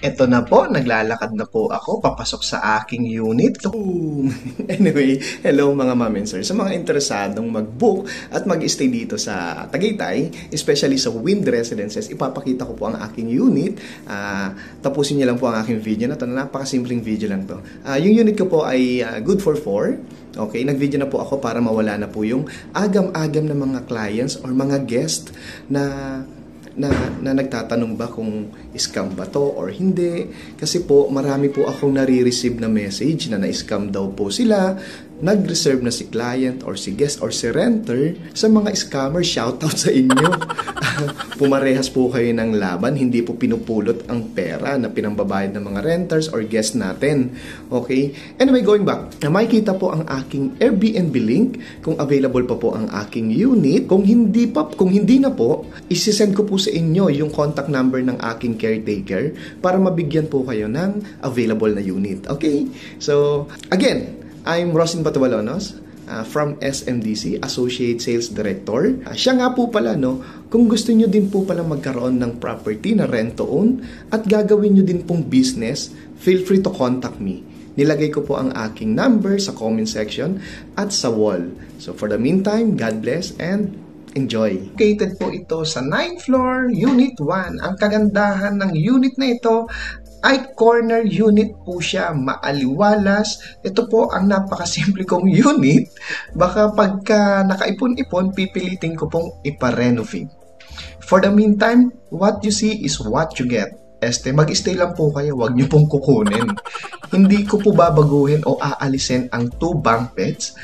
Eto na po, naglalakad na po ako papasok sa aking unit. Boom! Anyway, hello mga ma'am and sir. Sa mga interesadong mag-book at mag-stay dito sa Tagaytay, especially sa Wind Residences, ipapakita ko po ang aking unit. Tapusin niyo lang po ang aking video na ito. Napakasimpleng video lang to. Yung unit ko po ay good for 4. Okay, nag-video na po ako para mawala na po yung agam-agam ng mga clients or mga guest na nagtatanong ba kung scam ba to or hindi. Kasi po marami po akong nare-receive na message na na-scam daw po sila. Nag-reserve na si client or si guest or si renter. Sa mga scammer, shoutout sa inyo. Pumarehas po kayo ng laban. Hindi po pinupulot ang pera na pinambabayad ng mga renters or guest natin. Okay? Anyway, going back. Makikita po ang aking Airbnb link kung available pa po ang aking unit. Kung hindi na po, isisend ko po sa inyo yung contact number ng aking caretaker para mabigyan po kayo ng available na unit. Okay? So, again, I'm Rosin Batualonos from SMDC, Associate Sales Director. Siya nga po pala, kung gusto nyo din po pala magkaroon ng property na rent-to-own at gagawin nyo din pong business, feel free to contact me. Nilagay ko po ang aking number sa comment section at sa wall. So for the meantime, God bless and enjoy. Located po ito sa 9th floor, Unit 1. Ang kagandahan ng unit na ito ay corner unit po siya, maaliwalas. Ito po ang napakasimple kong unit. Baka pagka nakaipon-ipon, pipilitin ko pong ipa-renovate. For the meantime, what you see is what you get. Mag-stay lang po kayo, wag nyo pong kukunin. Hindi ko po babaguhin o aalisin ang 2 bunk beds.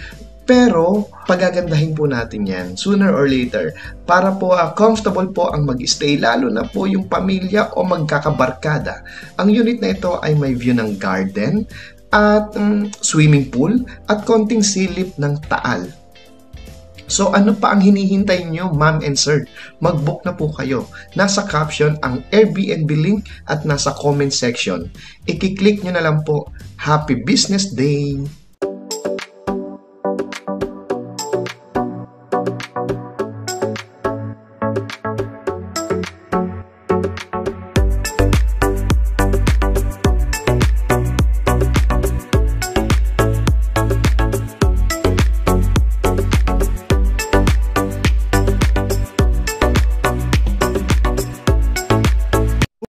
Pero, pagagandahin po natin yan sooner or later para po comfortable po ang mag-stay, lalo na po yung pamilya o magkakabarkada. Ang unit na ito ay may view ng garden at swimming pool at konting silip ng Taal. So ano pa ang hinihintay nyo, ma'am and sir? Mag-book na po kayo. Nasa caption ang Airbnb link at nasa comment section. I-click nyo na lang po. Happy Business Day!